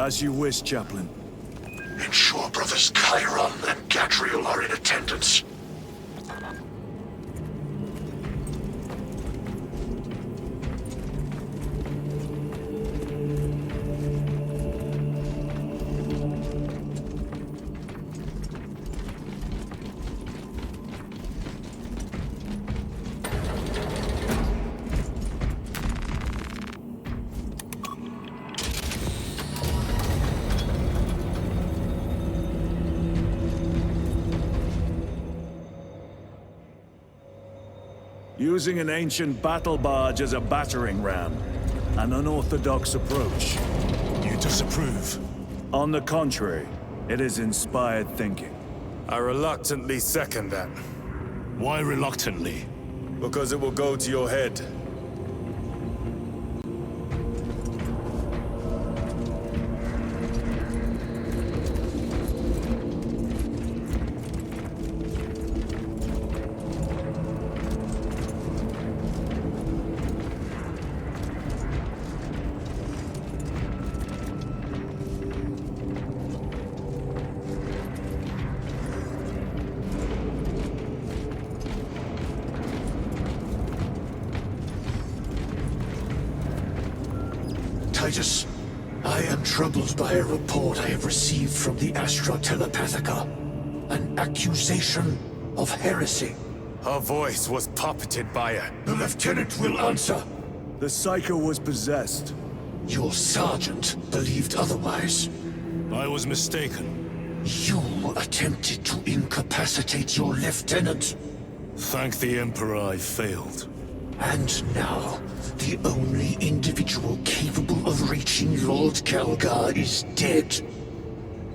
As you wish, Chaplain. Ensure brothers Chiron and Gadriel are in attendance. Using an ancient battle barge as a battering ram. An unorthodox approach. You disapprove? On the contrary, it is inspired thinking. I reluctantly second that. Why reluctantly? Because it will go to your head. Titus, I am troubled by a report I have received from the Astra Telepathica. An accusation of heresy. Her voice was puppeted by her. The lieutenant will answer. The Psycho was possessed. Your sergeant believed otherwise. I was mistaken. You attempted to incapacitate your lieutenant. Thank the Emperor I failed. And now, the only individual capable of reaching Lord Calgar is dead.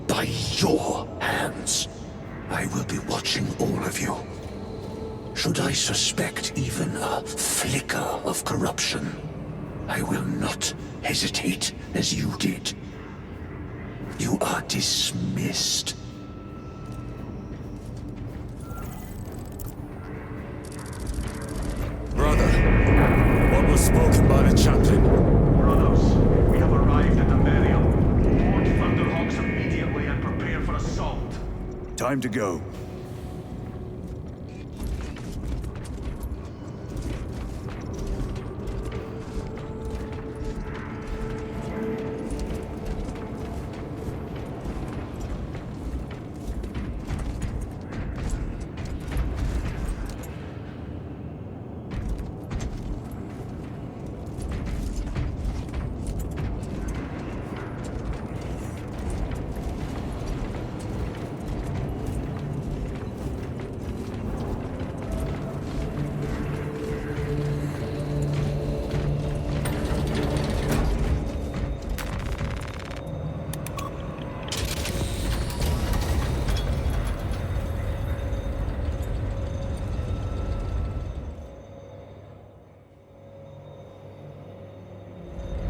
By your hands. I will be watching all of you. Should I suspect even a flicker of corruption, I will not hesitate as you did. You are dismissed. Brother, what was spoken by the chaplain? Brothers, we have arrived at the burial. Board Thunderhawks immediately and prepare for assault. Time to go.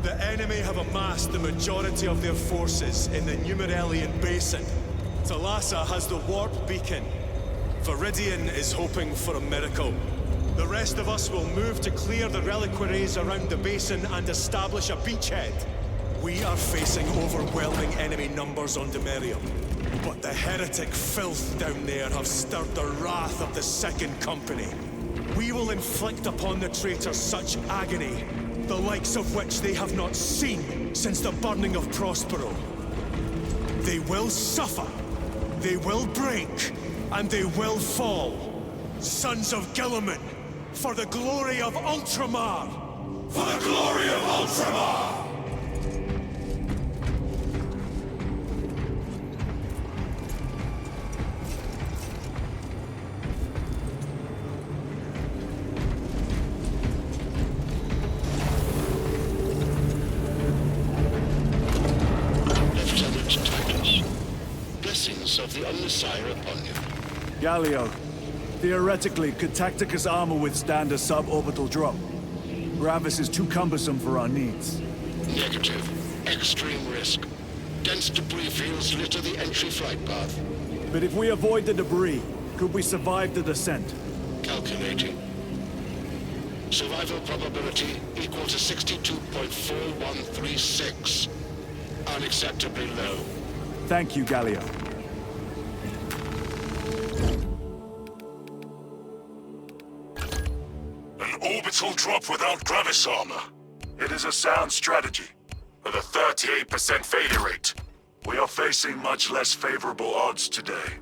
The enemy have amassed the majority of their forces in the Numeralian Basin. Thalassa has the warp beacon. Viridian is hoping for a miracle. The rest of us will move to clear the reliquaries around the basin and establish a beachhead. We are facing overwhelming enemy numbers on Demerium. But the heretic filth down there have stirred the wrath of the Second Company. We will inflict upon the traitors such agony, the likes of which they have not seen since the burning of Prospero. They will suffer, they will break, and they will fall. Sons of Guilliman, for the glory of Ultramar! For the glory of Ultramar! Of the Omnissiah upon you. Galio, theoretically, could Tacticus armor withstand a suborbital drop? Gravis is too cumbersome for our needs. Negative. Extreme risk. Dense debris fields litter the entry flight path. But if we avoid the debris, could we survive the descent? Calculating. Survival probability equal to 62.4136. unacceptably low. Thank you, Gallia. An orbital drop without Gravis armor. It is a sound strategy, with a 38% failure rate. We are facing much less favorable odds today.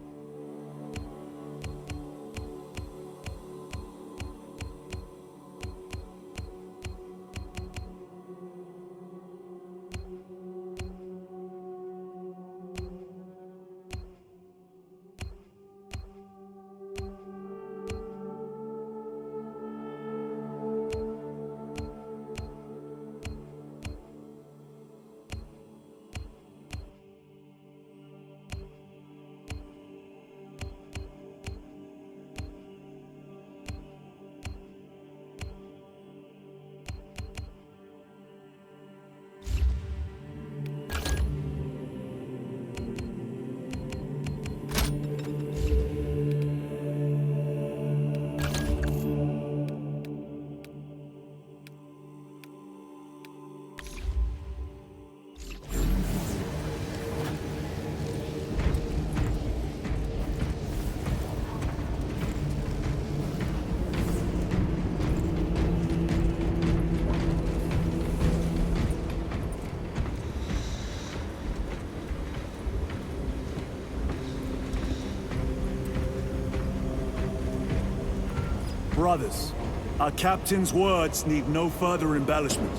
Brothers, our captain's words need no further embellishment.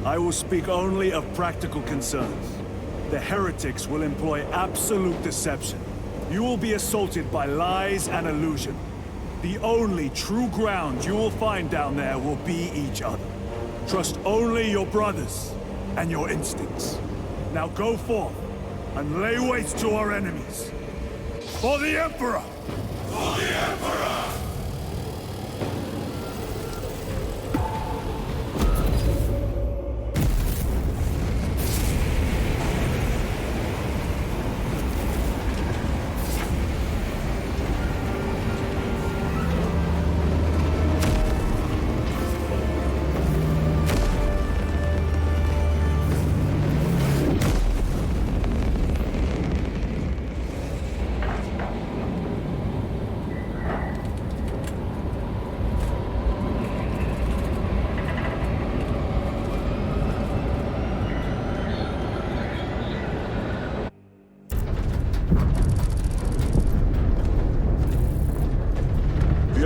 I will speak only of practical concerns. The heretics will employ absolute deception. You will be assaulted by lies and illusion. The only true ground you will find down there will be each other. Trust only your brothers and your instincts. Now go forth and lay waste to our enemies. For the Emperor! For the Emperor!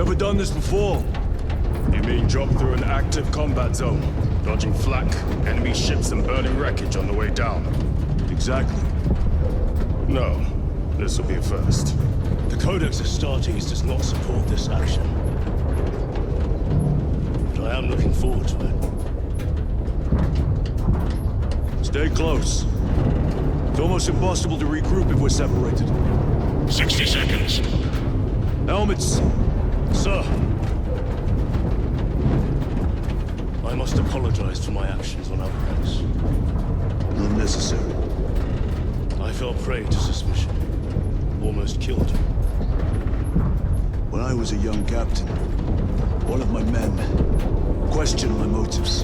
Ever done this before? You mean drop through an active combat zone, dodging flak, enemy ships and burning wreckage on the way down? Exactly. No, this will be a first. The Codex Astartes does not support this action. But I am looking forward to it. Stay close. It's almost impossible to regroup if we're separated. 60 seconds. Helmets! Sir! I must apologize for my actions on Alvarez. Unnecessary. I fell prey to suspicion. Almost killed him. When I was a young captain, one of my men questioned my motives,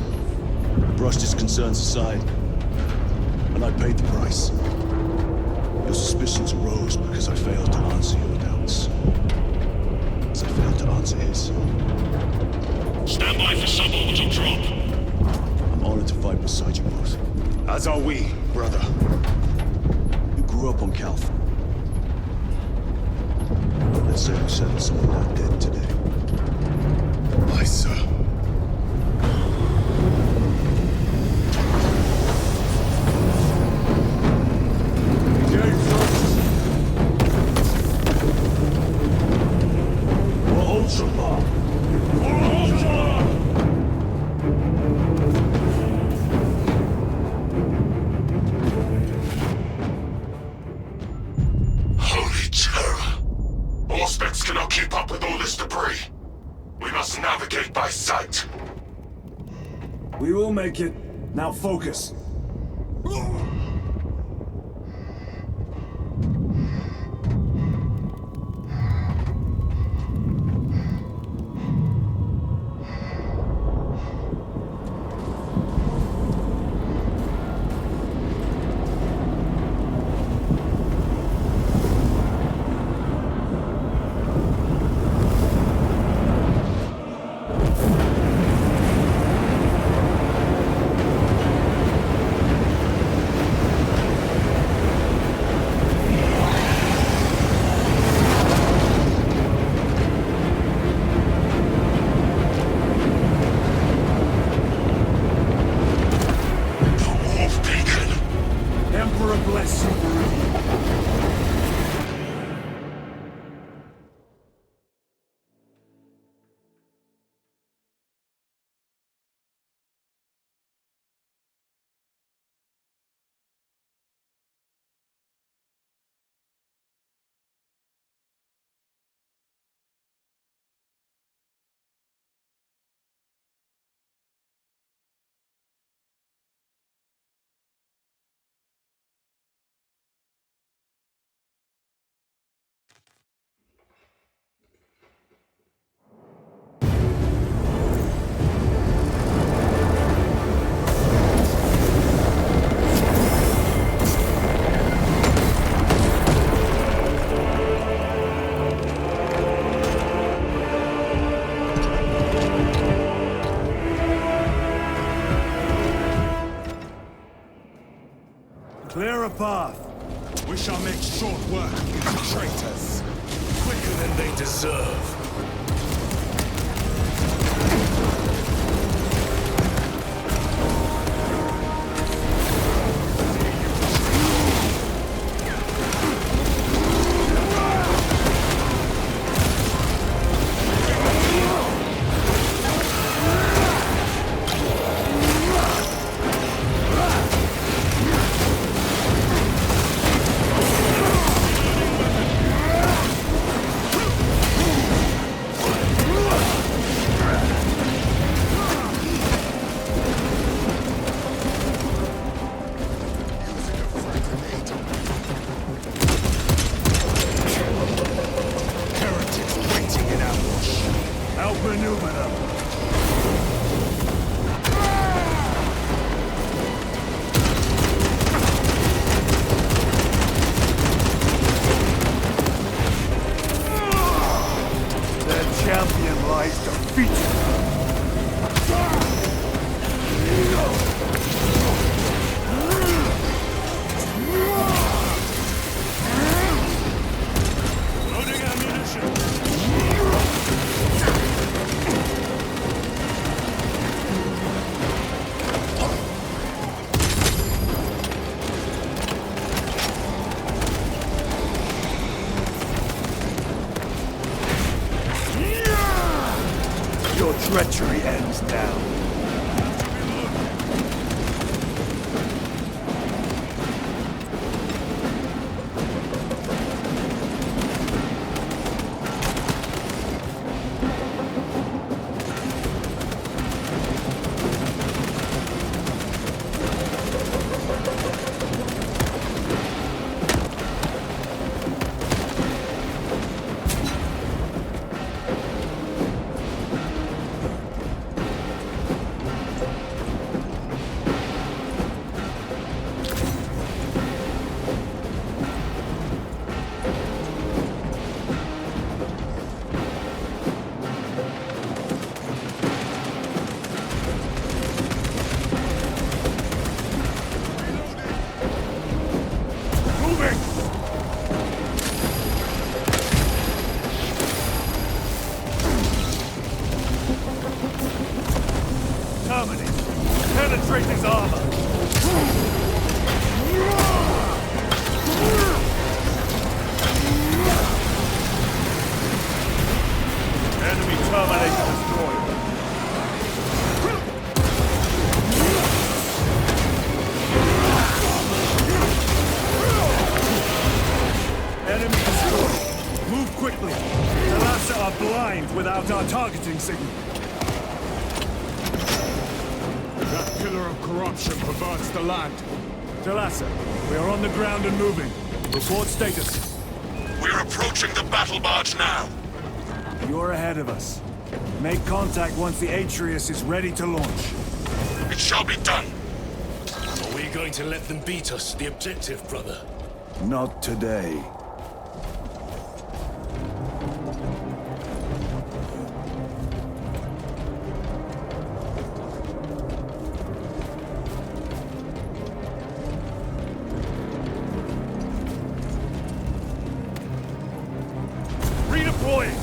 brushed his concerns aside, and I paid the price. Your suspicions arose because I failed to answer your doubts. As I failed to answer his. Stand by for suborbital drop. I'm honored to fight beside you both. As are we, brother. You grew up on Calth. Let's say we settled some of that debt today. Aye, sir. Holy terror! Auspex cannot keep up with all this debris. We must navigate by sight. We will make it. Now focus. path. We shall make short work of these traitors. Quicker than they deserve. Maneuver them. Their champion lies defeated. Loading ammunition. Your treachery ends now. Penetrate his armor! Enemy terminator destroyed. Enemy destroyed. Move quickly. The Lhasa are blind without our targeting signal. That pillar of corruption perverts the land. Talassa, we are on the ground and moving. Report status. We're approaching the battle barge now. You're ahead of us. Make contact once the Atreus is ready to launch. It shall be done. Are we going to let them beat us to the objective, brother? Not today. Redeploying!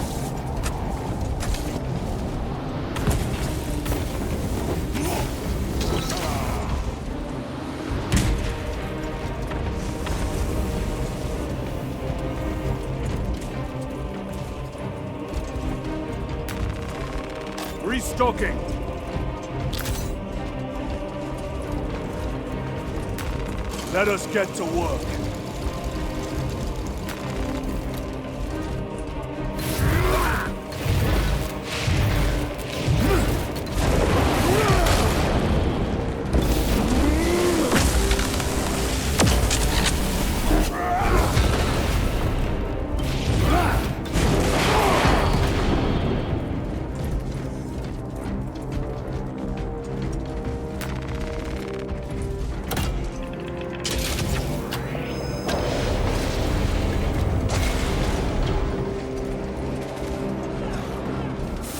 Restocking! Let us get to work.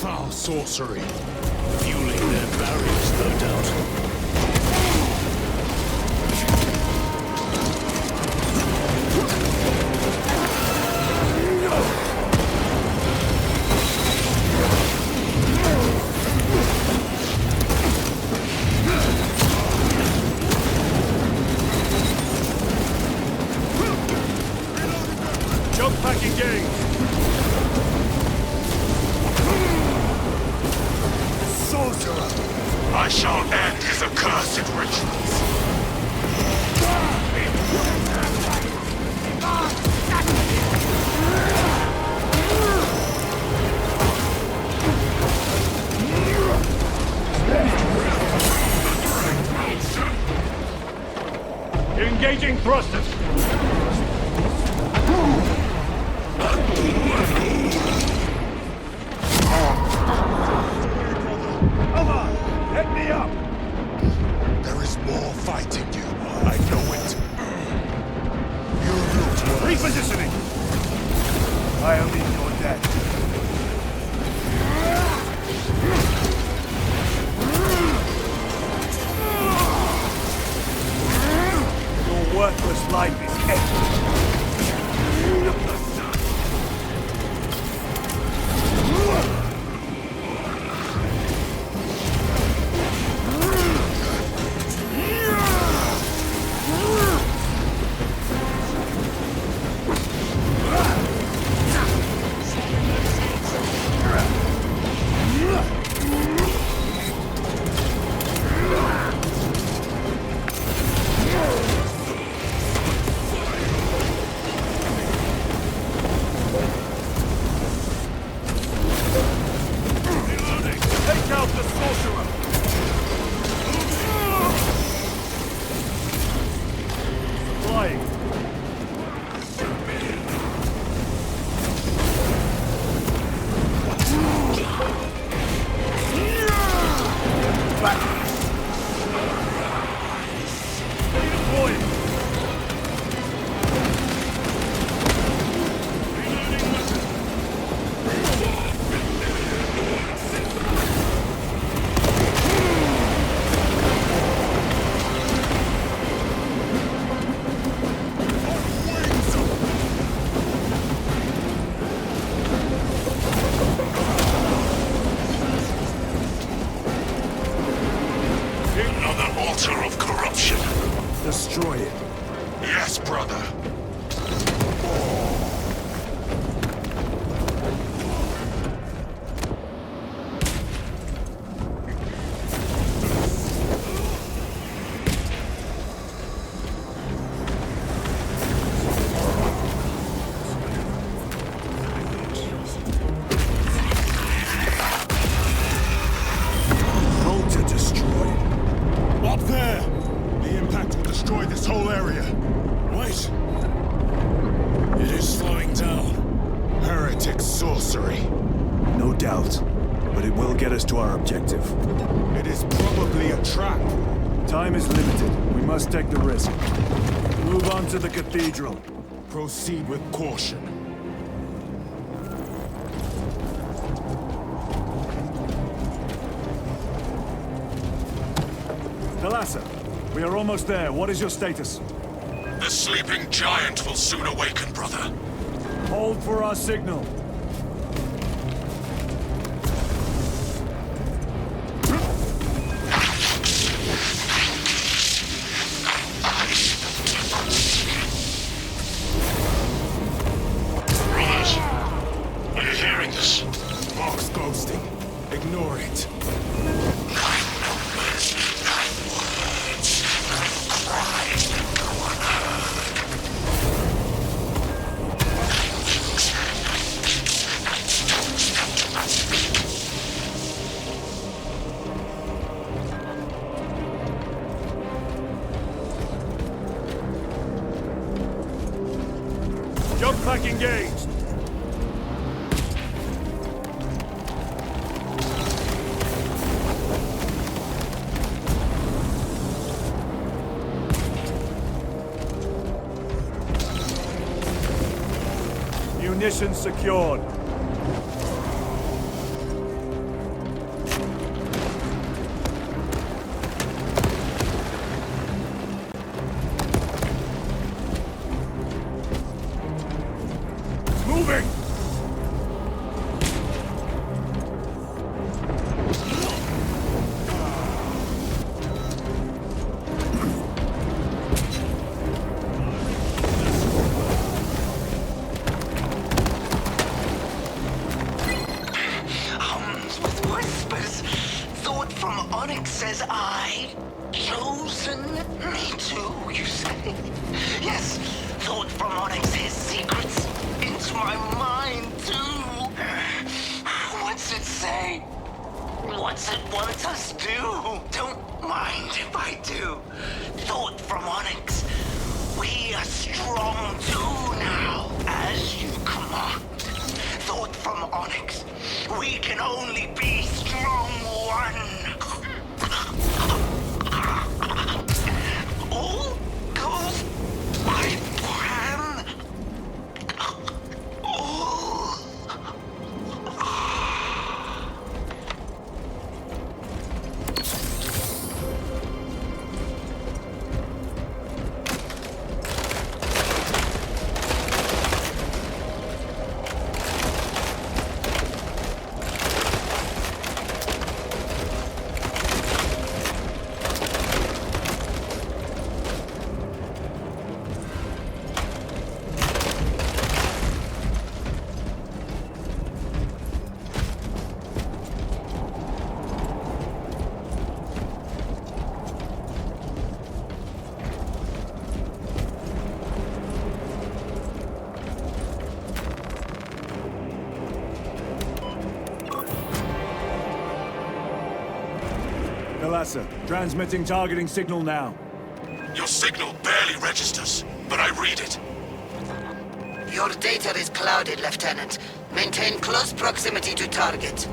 Foul sorcery. Fueling their barriers, no doubt. Jump pack engaged! Sorcerer! I shall end his accursed rituals. Engaging thrusters! Come on! Let me up! There is more fight in you. I know it. You looked worse. Repositioning! I'll meet your death. Your worthless life is ended. Destroy it. Yes, brother. Bolter destroyed. Up there! The impact will destroy this whole area. Wait! It is slowing down. Heretic sorcery. No doubt. But it will get us to our objective. It is probably a trap. Time is limited. We must take the risk. Move on to the cathedral. Proceed with caution. Thalassa, we are almost there. What is your status? The sleeping giant will soon awaken, brother. Hold for our signal. Brothers, are you hearing this? Mark's ghosting. Ignore it. Jump pack engaged. Munitions secured. Moving! What's it want us do? Don't mind if I do. Thought from Onyx. We are strong too now, as you command. Thought from Onyx. We can only be strong one. All goes by plan. All. Kalasa, transmitting targeting signal now. Your signal barely registers, but I read it. Your data is clouded, Lieutenant. Maintain close proximity to target.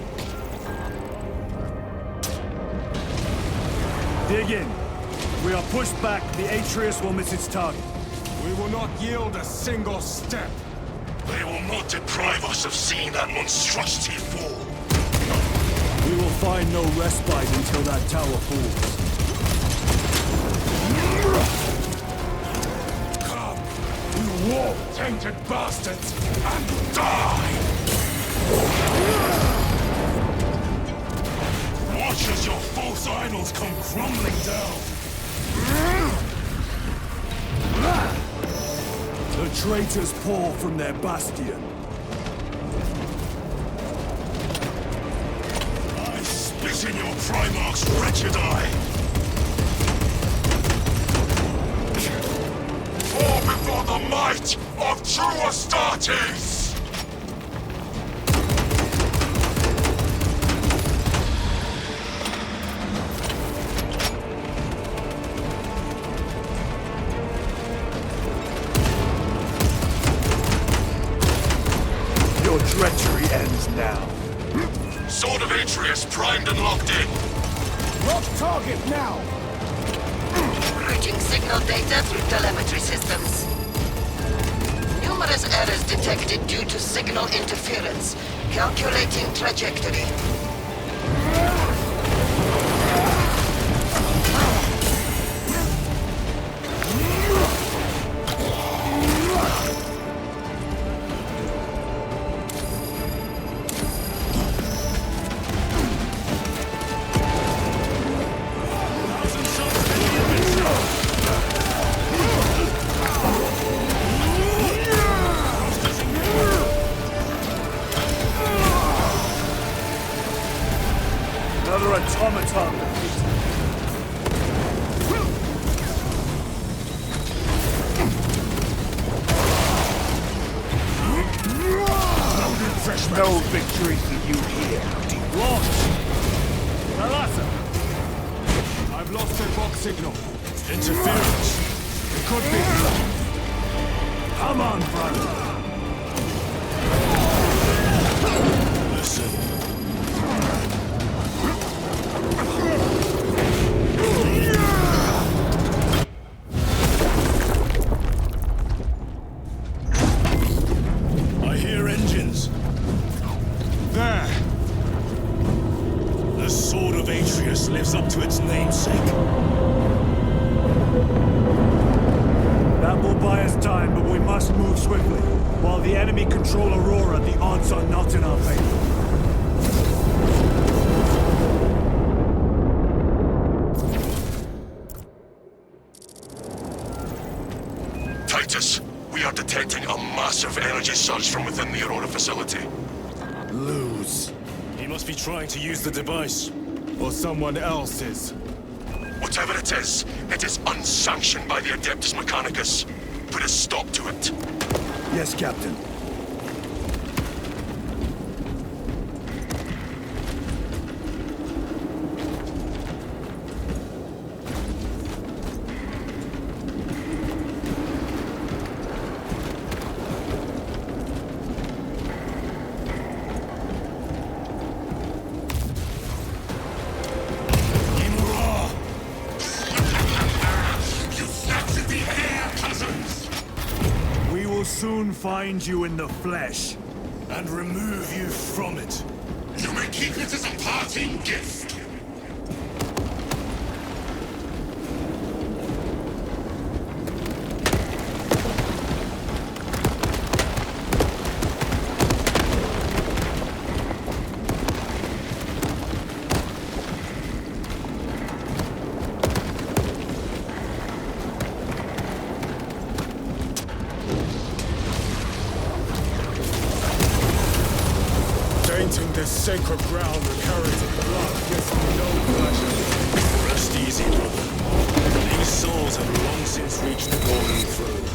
Dig in. If we are pushed back, the Atreus will miss its target. We will not yield a single step. They will not deprive us of seeing that monstrosity fall. We will find no respite until that tower falls. Come, you war-tainted bastards, and die! Watch as your false idols come crumbling down! The traitors pour from their bastion. Spit in your Primarch's wretched eye! Fall before the might of true Astartes! Your treachery ends now. Sword of Atreus primed and locked in. Lock target now! Routing signal data through telemetry systems. Numerous errors detected due to signal interference. Calculating trajectory. Another automaton. No victory for you here. Launch! Kalasa! I've lost their box signal. Interference. It could be. Come on, brother. Listen. I hear engines. There! The Sword of Atreus lives up to its namesake. That will buy us time, but we must move swiftly. While the enemy control Aurora, the odds are not in our favor. Titus, we are detecting a massive energy surge from within the Aurora facility. Lose. He must be trying to use the device. Or someone else is. Whatever it is unsanctioned by the Adeptus Mechanicus. Put a stop to it. Yes, Captain. soon find you in the flesh. And remove you from it. You may keep it as a parting gift. Tainting this sacred ground with heretic blood gives me no pleasure. Rest easy, brother. These souls have long since reached the golden throne.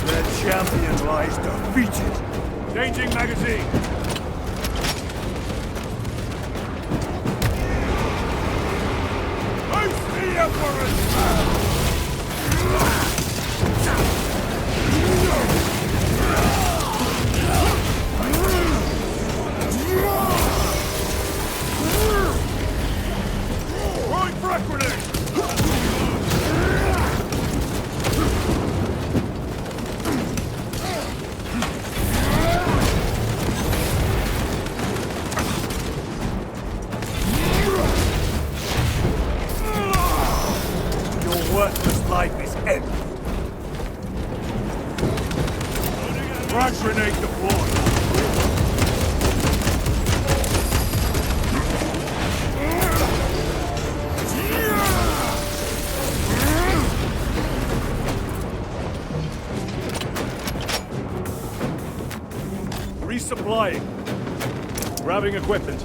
Their champion lies defeated. Changing magazine. Face the Emperor's Throwing frag grenade! Your worthless life is ended. Frag grenade deployed. Resupplying. Grabbing equipment.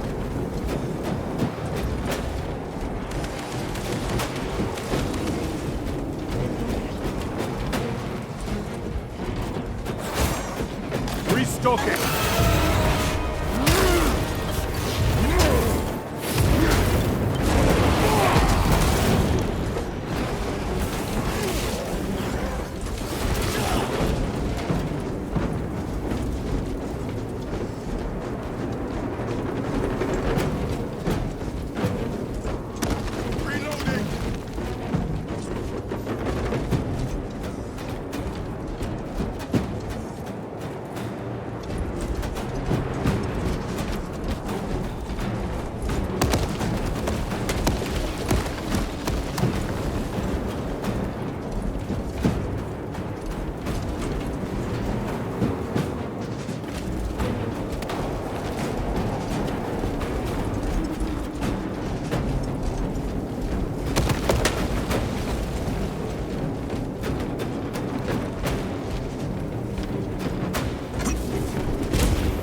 Restocking.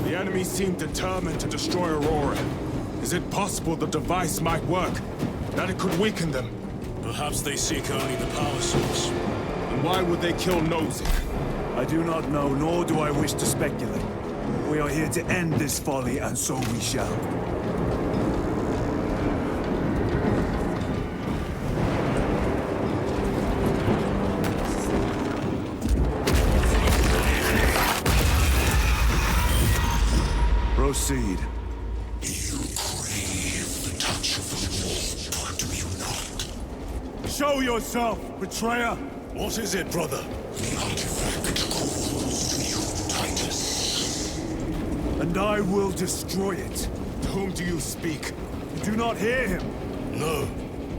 The enemy seem determined to destroy Aurora. Is it possible the device might work? That it could weaken them? Perhaps they seek only the power source. And why would they kill Nosy? I do not know, nor do I wish to speculate. We are here to end this folly, and so we shall. Proceed. You crave the touch of the Lord, do you not? Show yourself, betrayer! What is it, brother? The artifact calls to you, Titus. And I will destroy it. To whom do you speak? You do not hear him. No.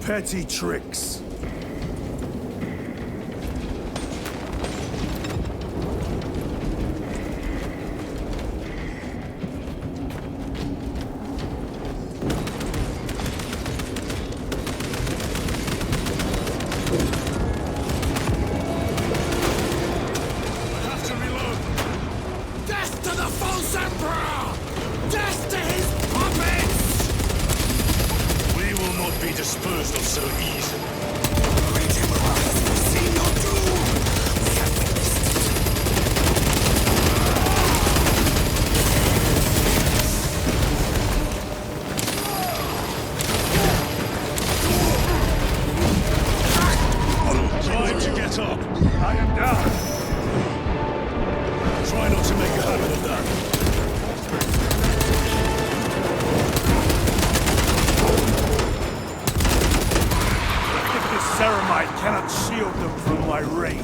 Petty tricks. Death to the false emperor! Death to his puppets! We will not be disposed of so easily. Redeemer, we see your doom! We have witnessed it. Time to get up. I am down. Try not to make a habit of that. cannot shield them from my rage.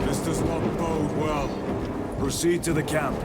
This does not bode well. Proceed to the camp.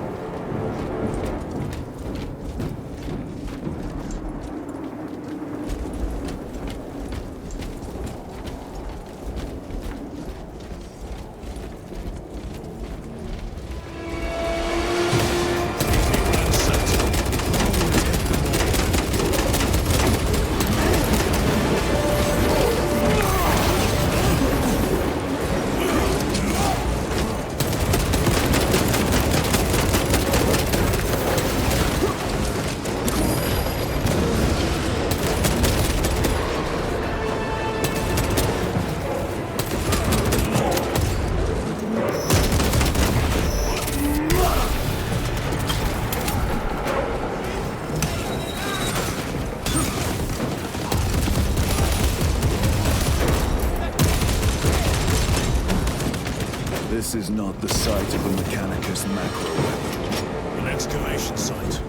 This is not the site of a Mechanicus macro weapon. An excavation site.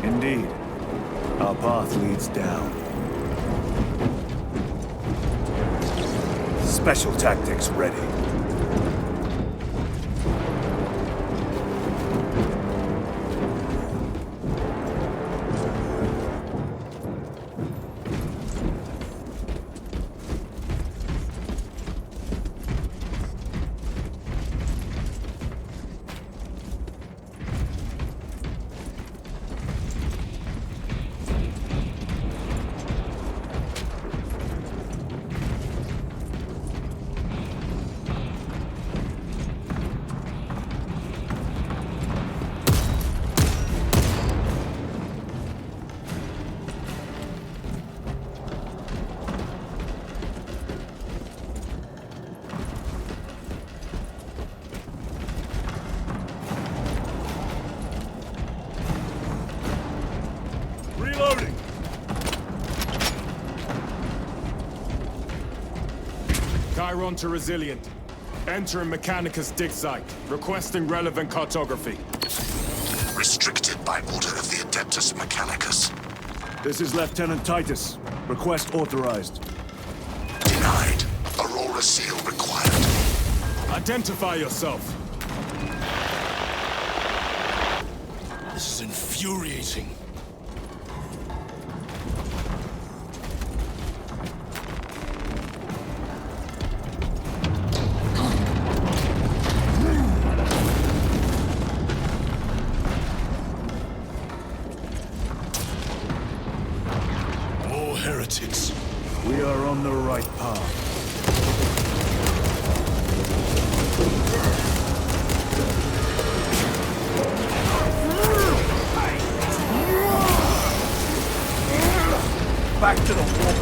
Indeed. Our path leads down. Special tactics ready. Reloading! Chiron to Resilient. Entering Mechanicus dig site. Requesting relevant cartography. Restricted by order of the Adeptus Mechanicus. This is Lieutenant Titus. Request authorized. Denied. Aurora seal required. Identify yourself. This is infuriating. More heretics. We are on the right path. Back to the wall.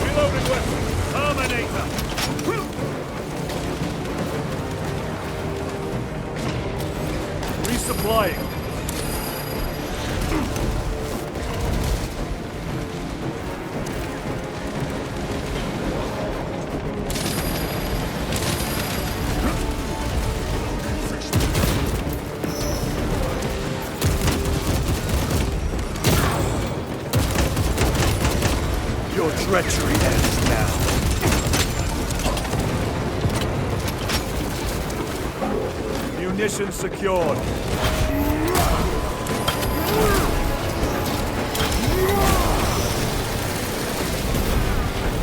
Reloading weapon. Terminator. Resupplying. Your treachery ends now. Munitions secured.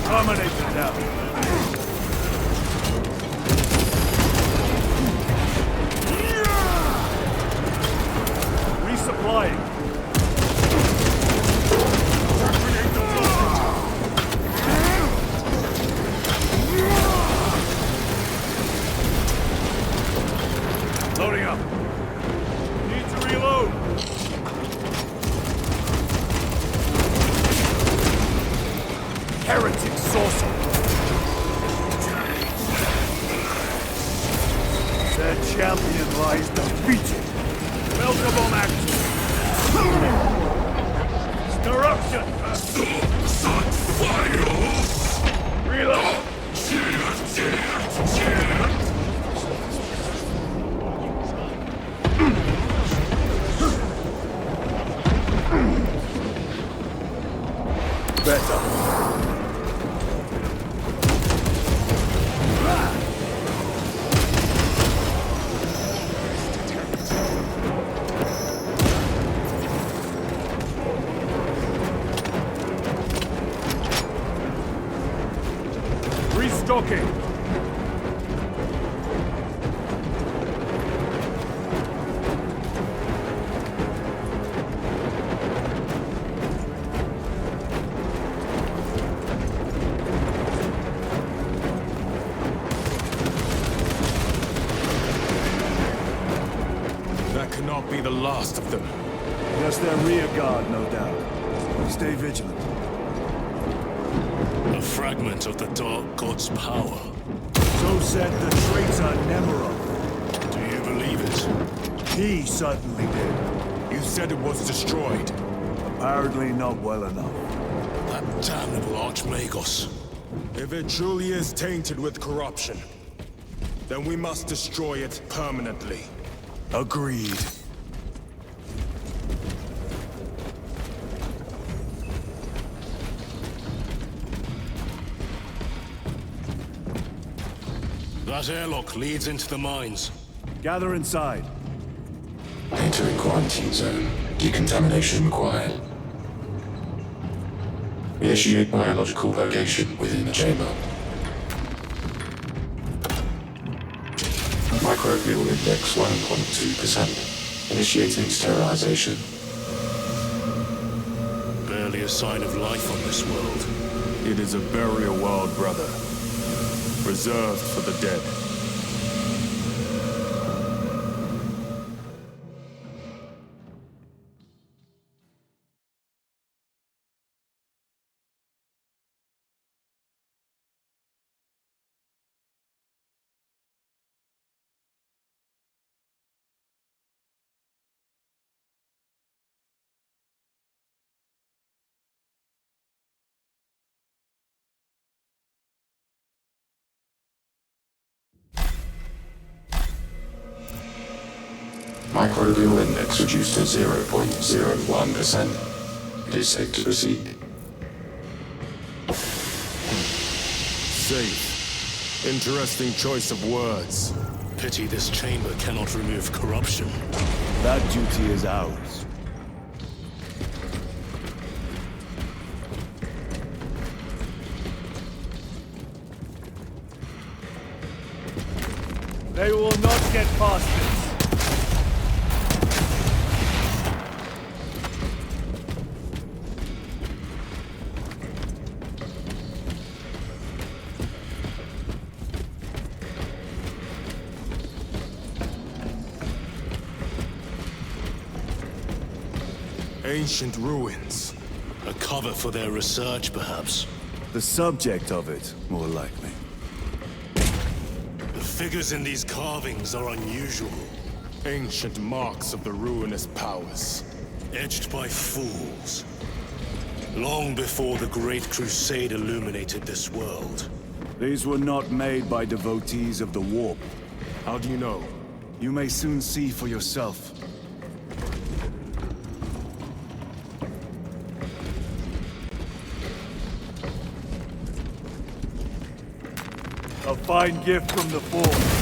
Terminator down. Resupplying. torso. Their champion lies defeated. Welcome action. Destruction. Reload. Better. Restocking. That cannot be the last of them. Just their rear guard, no doubt. Stay vigilant. A fragment of the Dark God's power. So said the traitor Nemeroth. Do you believe it? He certainly did. You said it was destroyed. Apparently not well enough. That damnable Archmagos. If it truly is tainted with corruption, then we must destroy it permanently. Agreed. That airlock leads into the mines. Gather inside. Entering quarantine zone. Decontamination required. Initiate biological purgation within the chamber. Microbial index 1.2%. Initiating sterilization. Barely a sign of life on this world. It is a burial world, brother. Reserved for the dead. Microbial index reduced to 0.01%. It is safe to proceed. Safe. Interesting choice of words. Pity this chamber cannot remove corruption. That duty is ours. They will not get past this. Ancient ruins. A cover for their research, perhaps. The subject of it, more likely. The figures in these carvings are unusual. Ancient marks of the ruinous powers. Edged by fools. Long before the Great Crusade illuminated this world. These were not made by devotees of the warp. How do you know? You may soon see for yourself. A fine gift from the Force.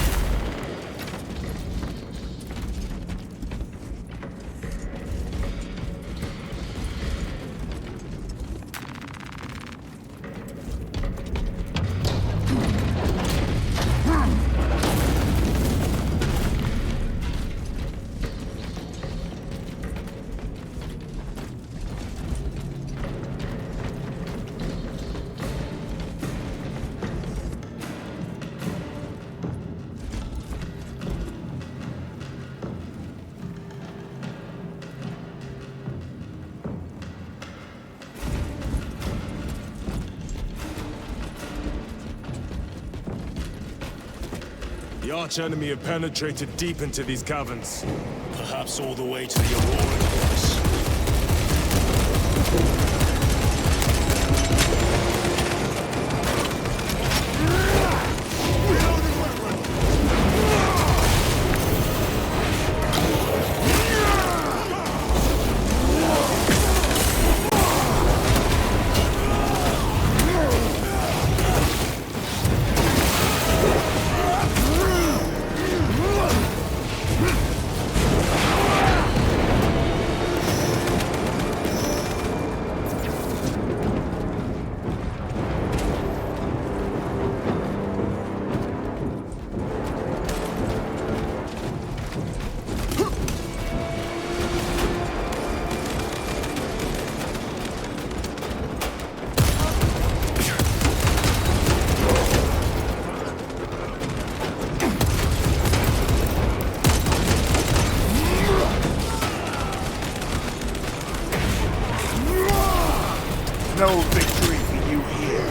The arch-enemy have penetrated deep into these caverns. Perhaps all the way to the Aurora Cross. No victory for you here.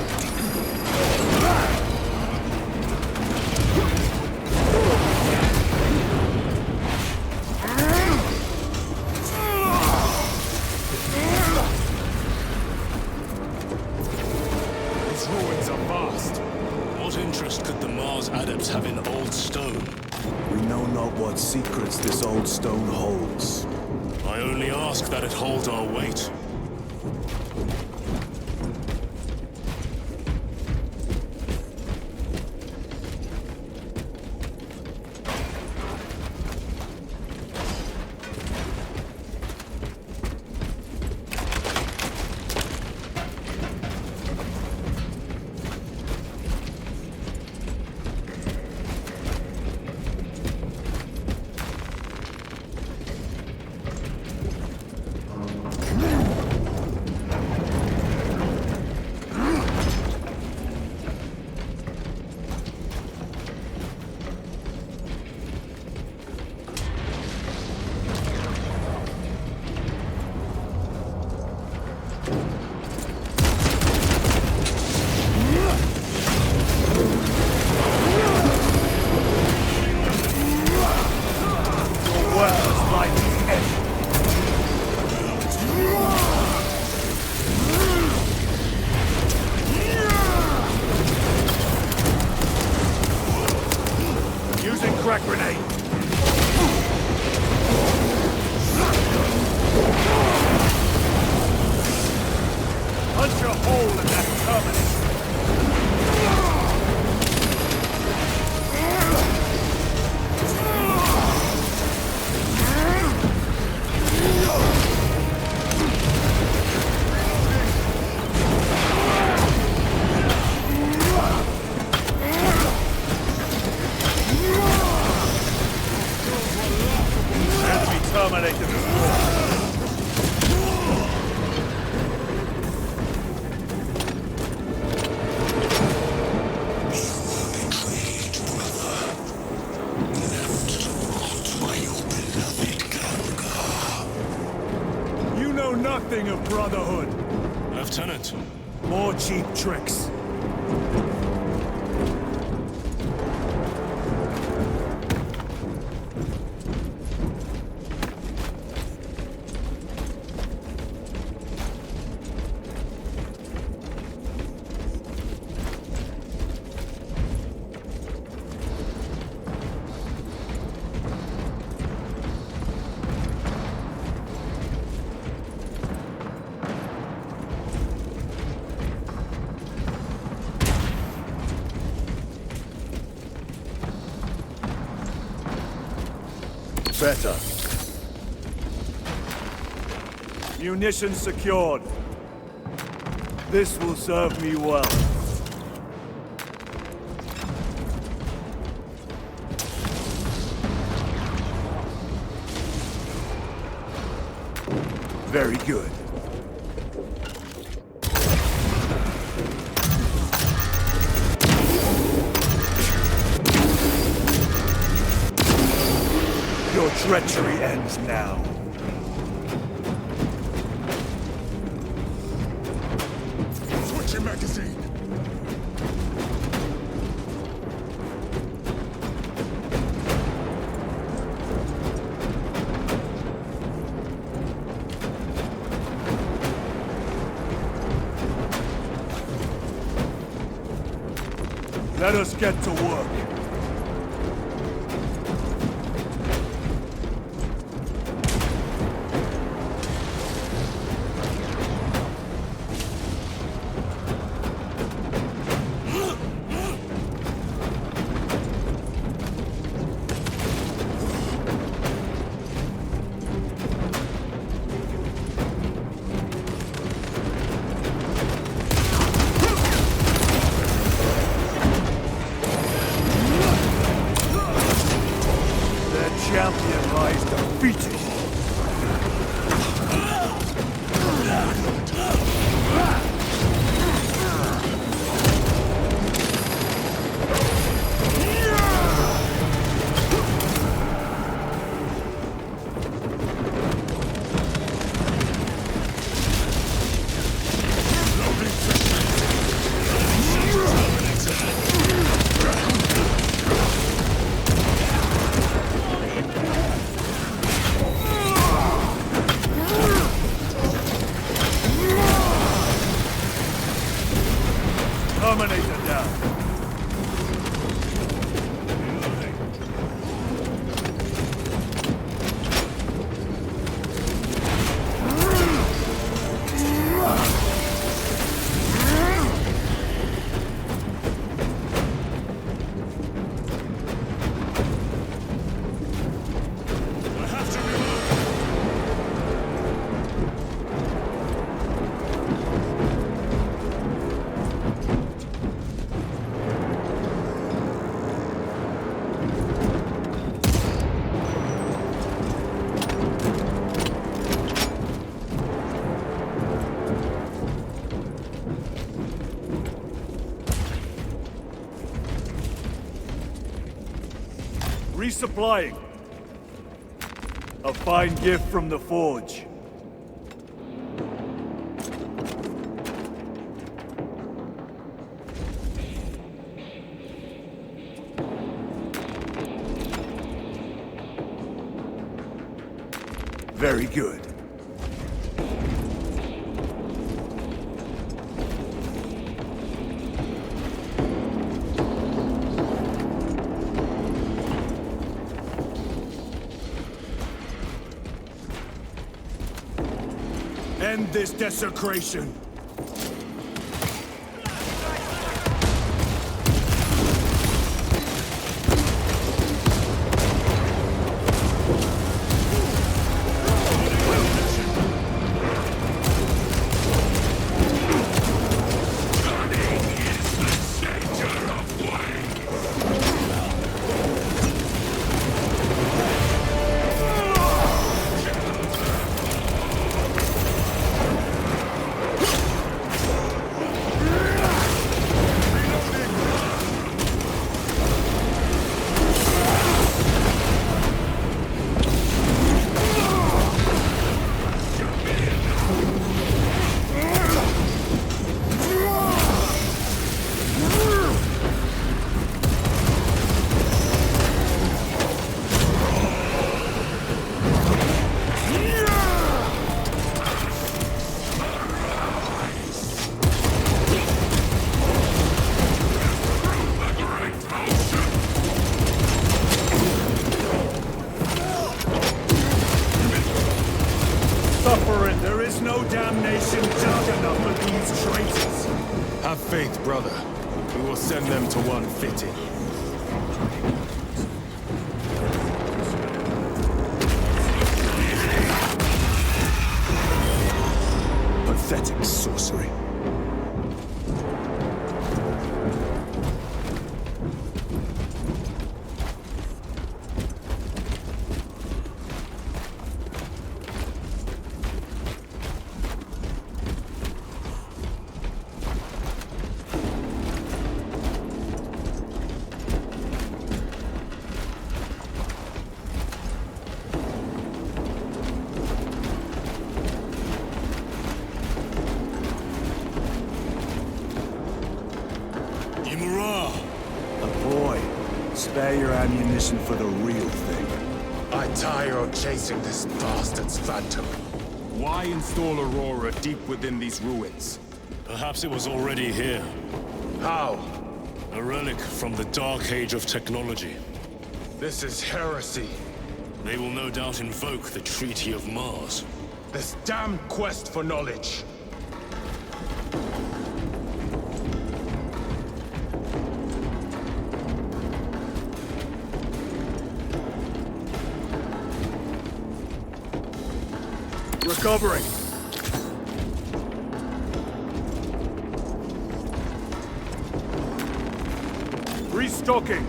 These ruins are vast. What interest could the Mars adepts have in old stone? We know not what secrets this old stone holds. I only ask that it holds our weight. Crack grenade! Punch a hole in that terminus! Terminated this war. You know nothing of brotherhood. Lieutenant. More cheap tricks. Better. Munitions secured. This will serve me well. Very good. Your treachery ends now. Switching magazine. Let us get to work. Champion lies defeated. Terminator down. Resupplying. A fine gift from the forge. Very good. End this desecration. Suffering, there is no damnation dark enough for these traitors. Have faith, brother. We will send them to one fitting. Pathetic sorcery. Boy, spare your ammunition for the real thing. I tire of chasing this bastard's phantom. Why install Aurora deep within these ruins? Perhaps it was already here. How? A relic from the dark age of technology. This is heresy. They will no doubt invoke the Treaty of Mars. This damn quest for knowledge. Recovering. Restocking.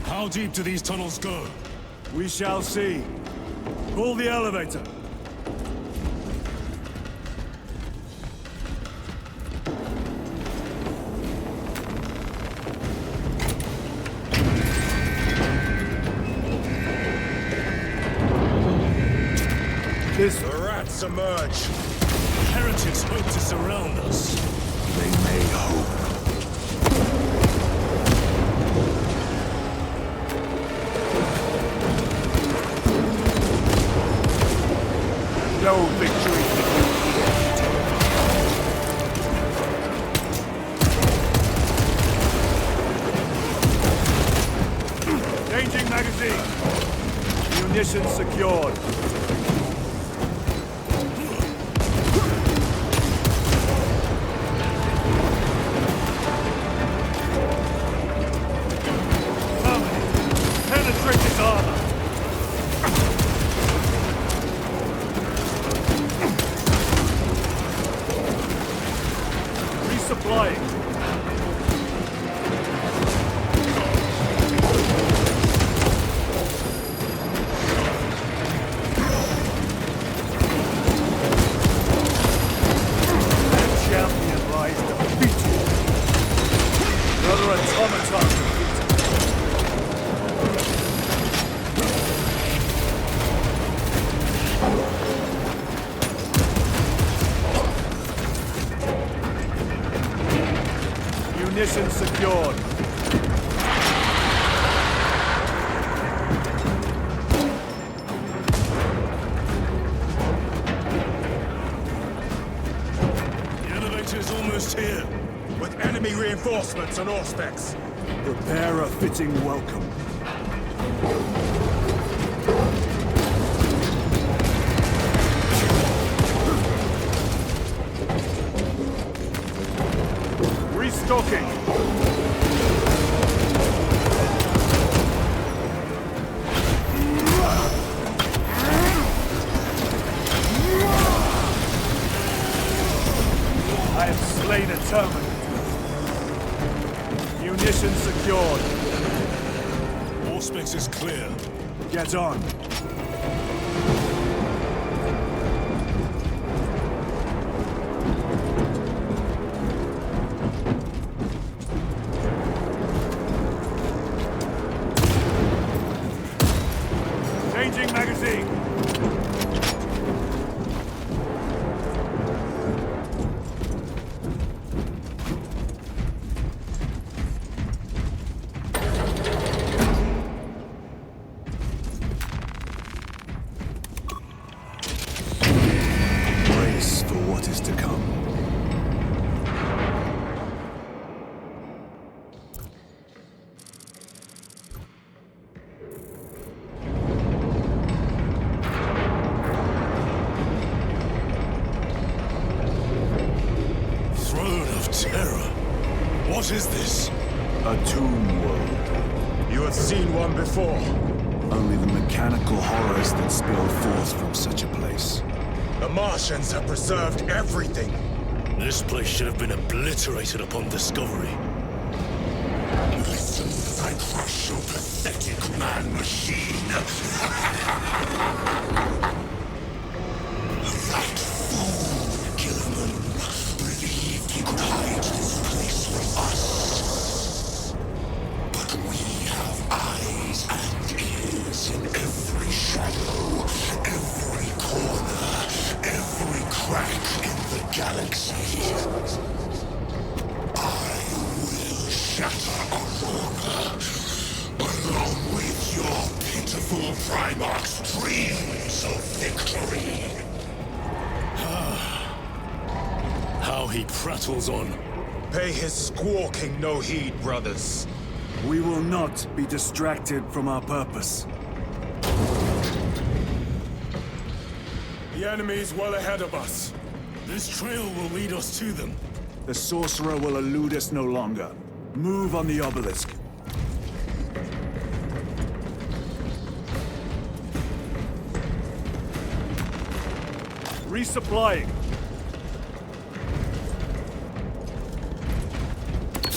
How deep do these tunnels go? We shall see. Pull the elevator. The rats emerge. Heretics hope to surround us. They may hope. No victory. Changing magazine. Munitions secured. Penetrate his armor. Resupplying. The champion lies defeated. Another automaton defeated. Munitions secured. The elevator is almost here. With enemy reinforcements on all specs. Prepare a fitting welcome. Restocking. I have slain a terminal. Munitions secured. All space is clear. Get on. Changing magazine. Brace for what is to come. Throne of Terror. What is this? A tomb world. You have seen one before. Only the mechanical horrors that spill forth from such a place. The Martians have preserved everything. This place should have been obliterated upon discovery. Listen as I crush your pathetic man-machine. That fool, Gilliman, believed he could hide this place from us. But we have eyes and ears in every shadow, every corner, every crack in the galaxy. I Primarch's dreams of victory. How he prattles on. Pay his squawking no heed, brothers. We will not be distracted from our purpose. The enemy is well ahead of us. This trail will lead us to them. The sorcerer will elude us no longer. Move on the obelisk. Resupplying.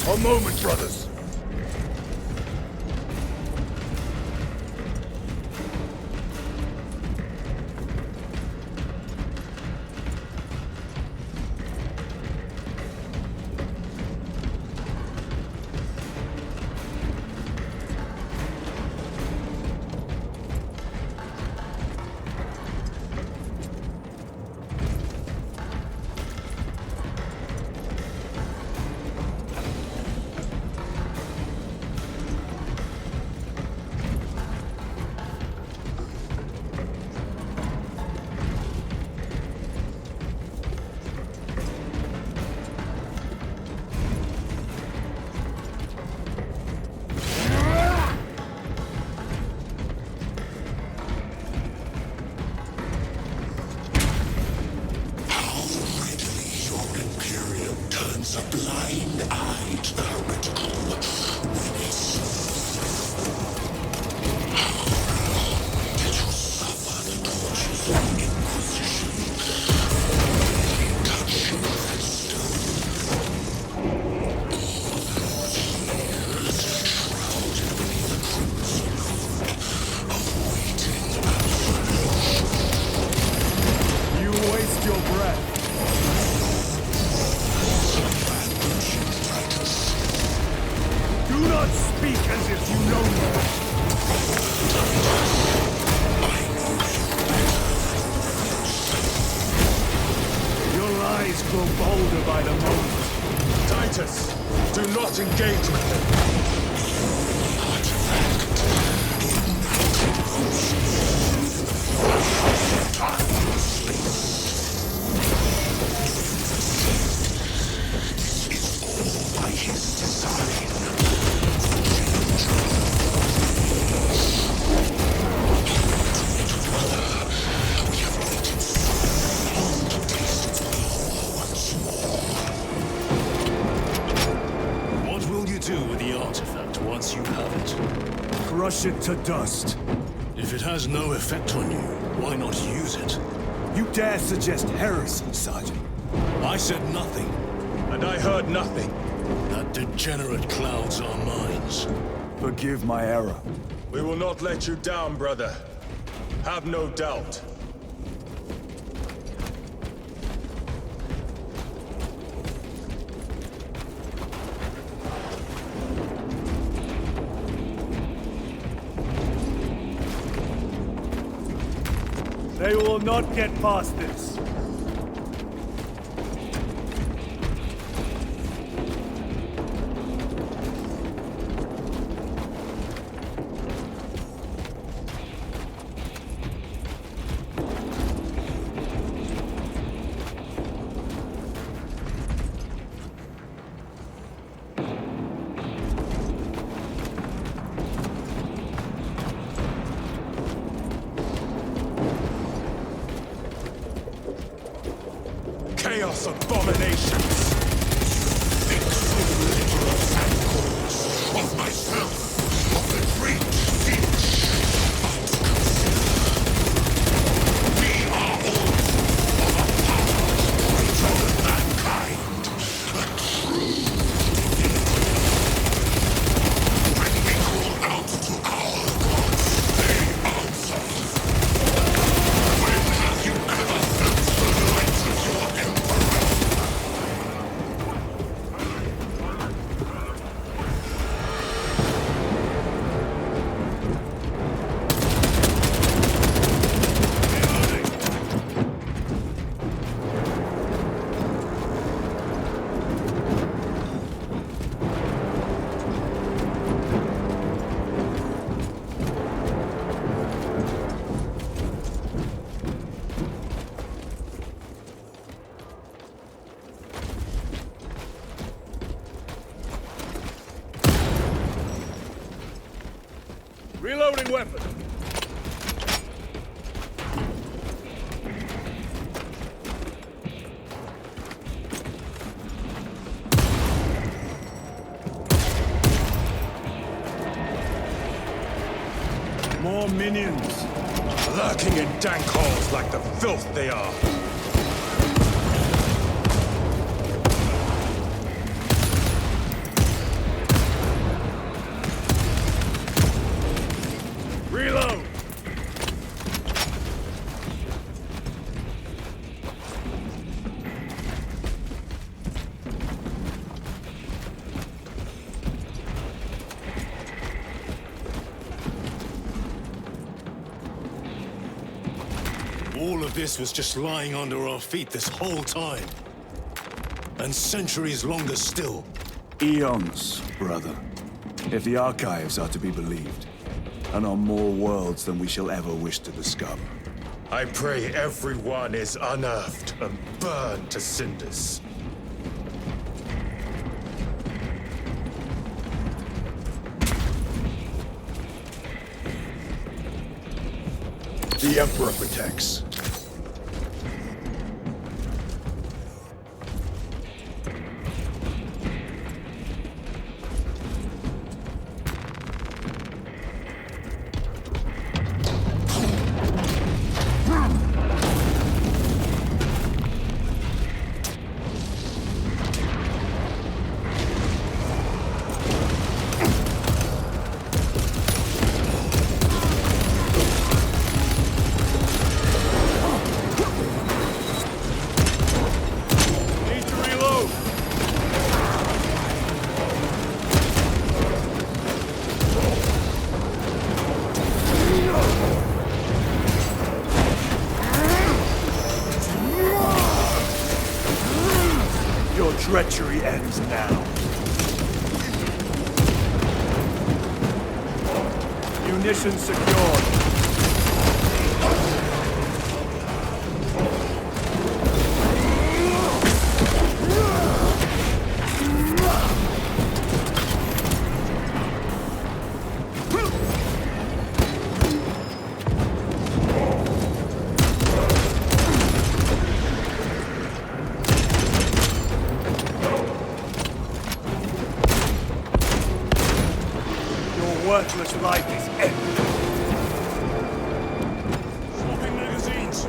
A moment, brothers. A blind eye to the heretical menace. Did you suffer the tortures of Inquisition? Touching that stone. All those years shrouded beneath the crimson hood, awaiting absolution. You waste your breath. Do not speak as if you know me. Your lies grow bolder by the moment. Titus, do not engage with him. Once you have it. Crush it to dust. If it has no effect on you, why not use it? You dare suggest heresy, Sergeant? I said nothing. And I heard nothing. That degenerate clouds our minds. Forgive my error. We will not let you down, brother. Have no doubt. They will not get past this. Chaos abominations! Think so little of Sandals, of myself, of the great Finch. But consider, we are all of a power greater than mankind. A true divinity. When we call out to our gods, they answer. When have you ever felt the light of your emperor? Reloading weapon. More minions. Lurking in dank holes like the filth they are. Reload! All of this was just lying under our feet this whole time. And centuries longer still. Eons, brother. If the archives are to be believed. And on more worlds than we shall ever wish to discover. I pray everyone is unearthed and burned to cinders. The Emperor protects. Your treachery ends now. Munitions secured. Worthless life is ended. Swapping magazines.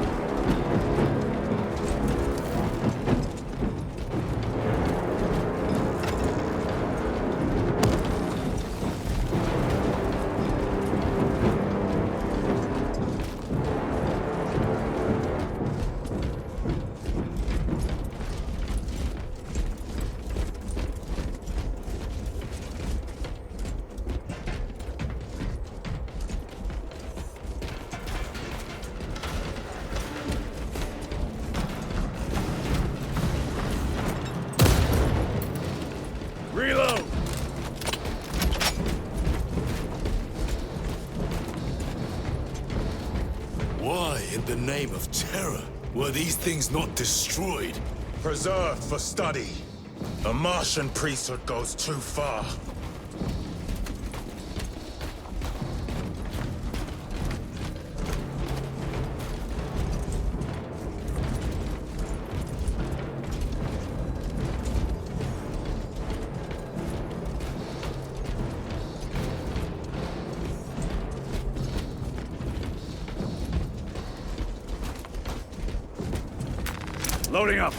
Reload! Why, in the name of terror, were these things not destroyed? Preserved for study. A Martian priesthood goes too far. Loading up.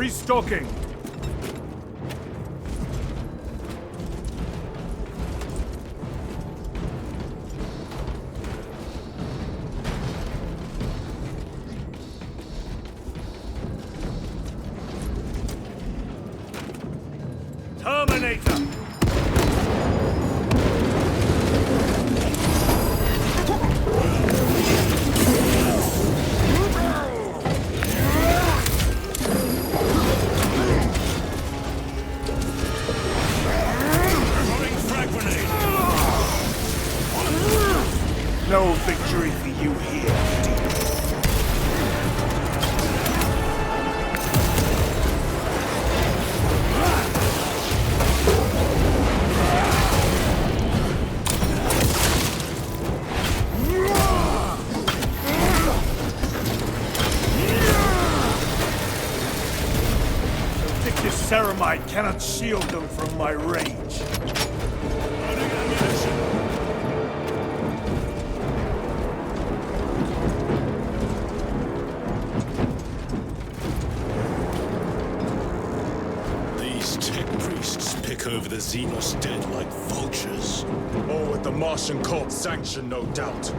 Restocking. Terminator! No victory for you here, demon. This ceramide cannot shield them from my rage. These tech priests pick over the Xenos dead like vultures. All with the Martian cult's sanction, no doubt.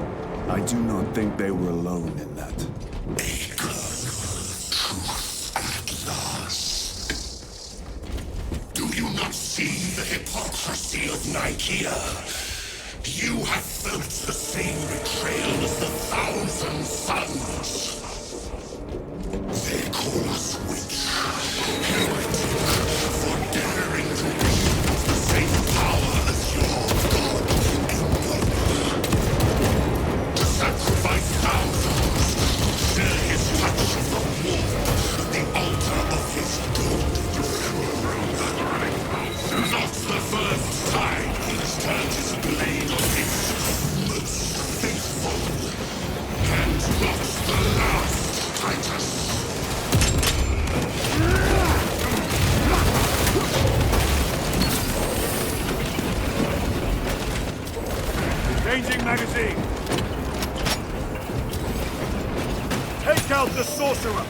I do not think they were alone in that. Do you not see the hypocrisy of Nicaea? You have felt the same betrayal as the Thousand Sons. They call us witch, heretic, for daring to wield the same power as your god, Emperor. To sacrifice thousands, share his touch of the war, the altar of his god. Not the first time he's turned his blade on his most faithful. And not the last, Titus. Changing magazine. Take out the sorcerer.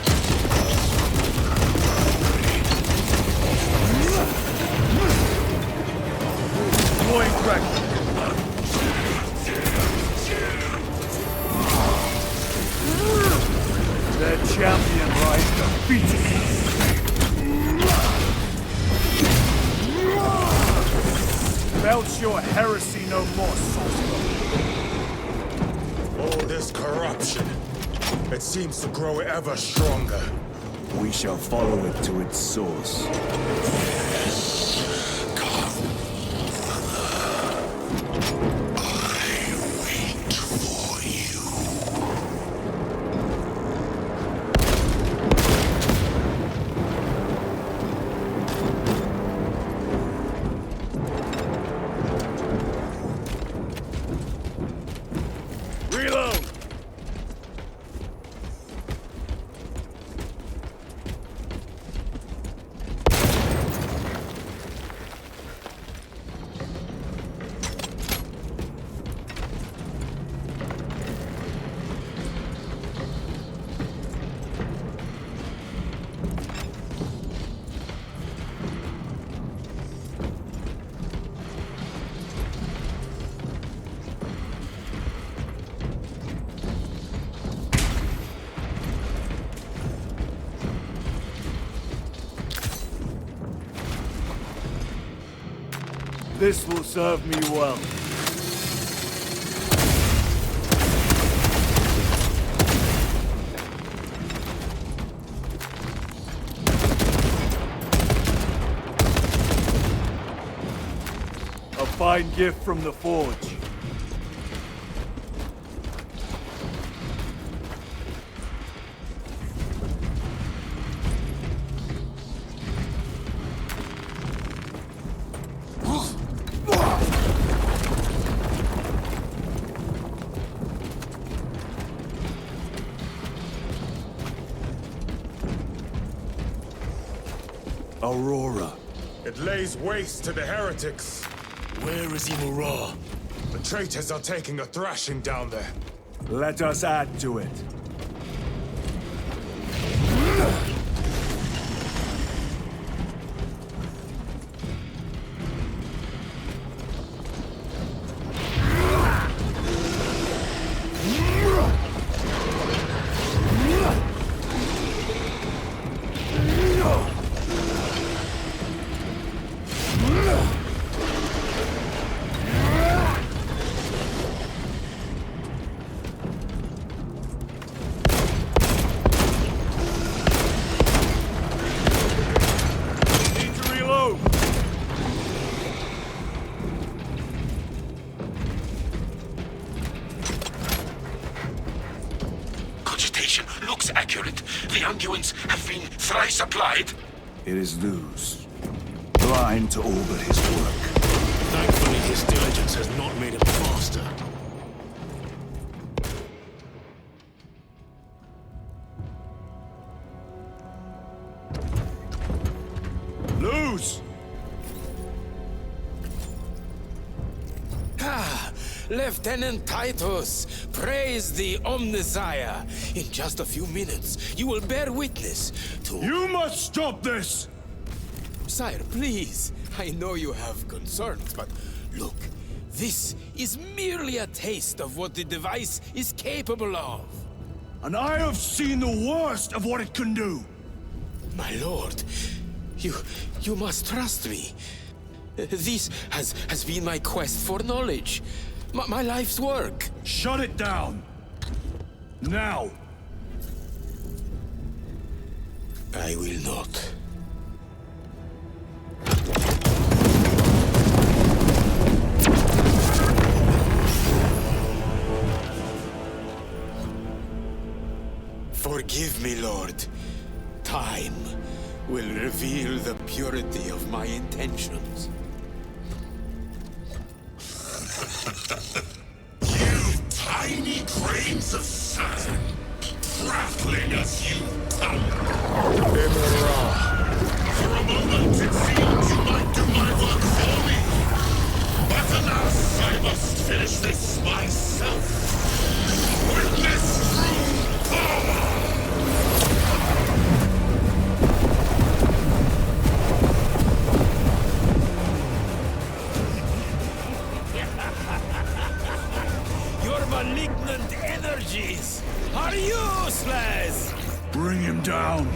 Deploying crack. Their champion lies defeated. Belch your heresy no more, sorcerer. All this corruption, it seems to grow ever stronger. We shall follow it to its source. This will serve me well. A fine gift from the forge. Aurora. It lays waste to the heretics. Where is Imura? The traitors are taking a thrashing down there. Let us add to it. accurate. The unguents have been thrice applied. It is Luz. Blind to all but his work. Thankfully, his diligence has not made him faster. Luz! Ah, Lieutenant Titus, praise the Omnisire. In just a few minutes, you will bear witness to... You must stop this! Sire, please. I know you have concerns, but look, this is merely a taste of what the device is capable of. And I have seen the worst of what it can do! My lord, you must trust me. This has been my quest for knowledge. My life's work. Shut it down! Now! I will not. Forgive me, Lord. Time will reveal the purity of my intentions. You tiny grains of sand, prattling as you thunder. For a moment it seemed you might do my work for me. But alas, I must finish this myself. With this true power! Your malignant energies are useless! Bring him down!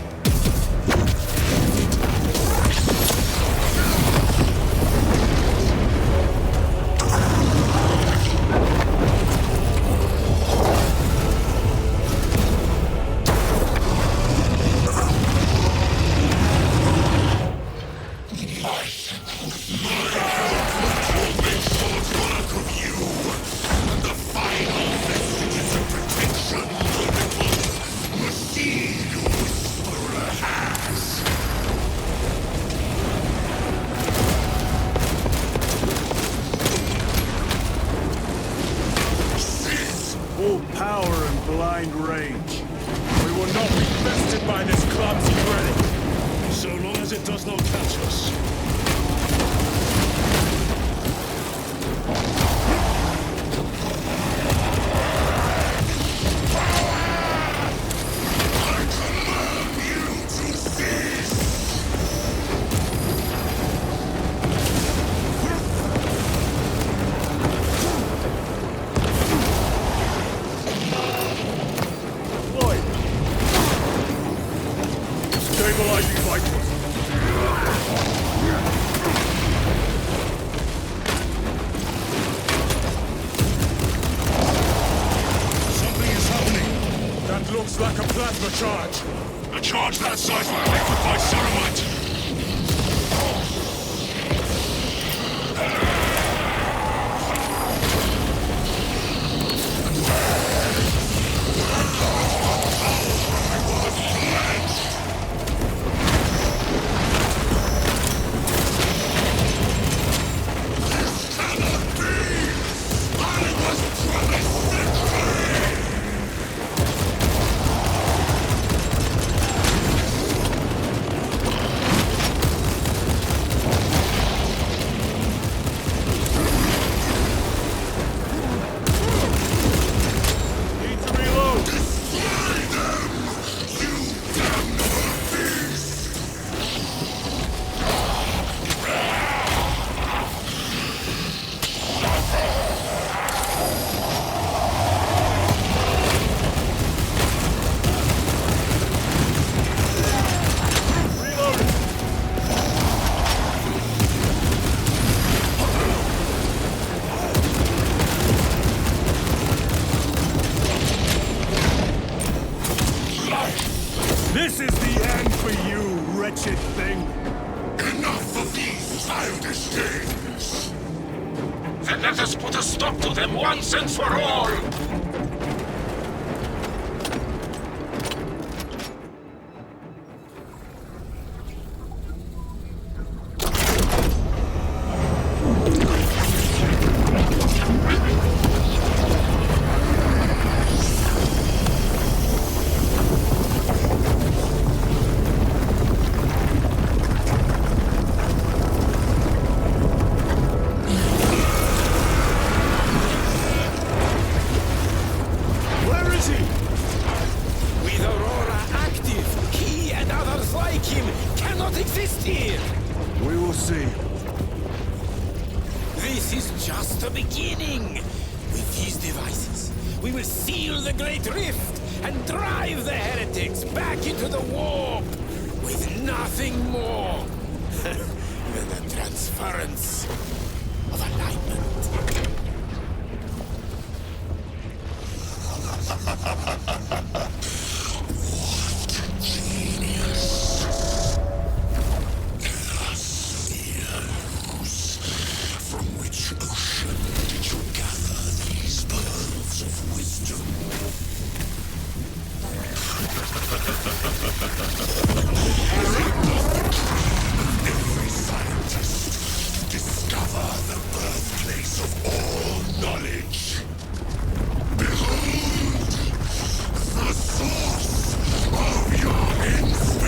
Full power and blind range. We will not be bested by this clumsy relic, so long as it does not catch us. Stabilizing vitals. Something is happening. That looks like a plasma charge. A charge that size will liquefy ceramite. This is the end for you, wretched thing! Enough of these childish things! Then let us put a stop to them once and for all! the beginning. With these devices, we will seal the Great Rift and drive the heretics back into the warp with nothing more than the transference of alignment. From which ocean did you gather these pearls of wisdom? Is it not the dream of every scientist to discover the birthplace of all knowledge? Behold, the source of your inspiration!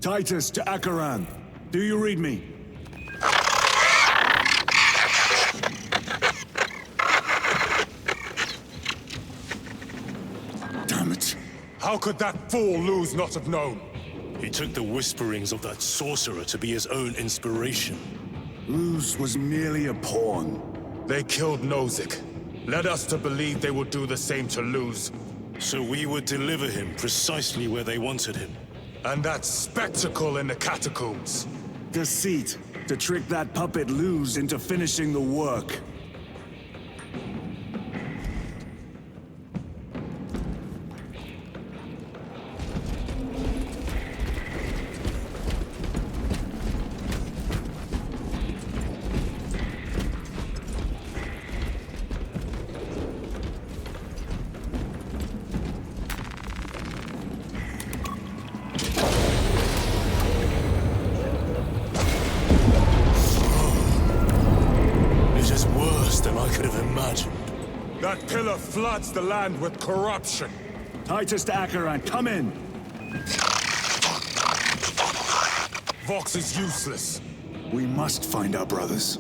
Titus to Akaran. Do you read me? Damn it. How could that fool Luz not have known? He took the whisperings of that sorcerer to be his own inspiration. Luz was merely a pawn. They killed Nozick. Led us to believe they would do the same to Luz. So we would deliver him precisely where they wanted him. And that spectacle in the catacombs. Deceit. To trick that puppet Luz into finishing the work. That pillar floods the land with corruption. Titus to Akaran, come in! Vox is useless. We must find our brothers.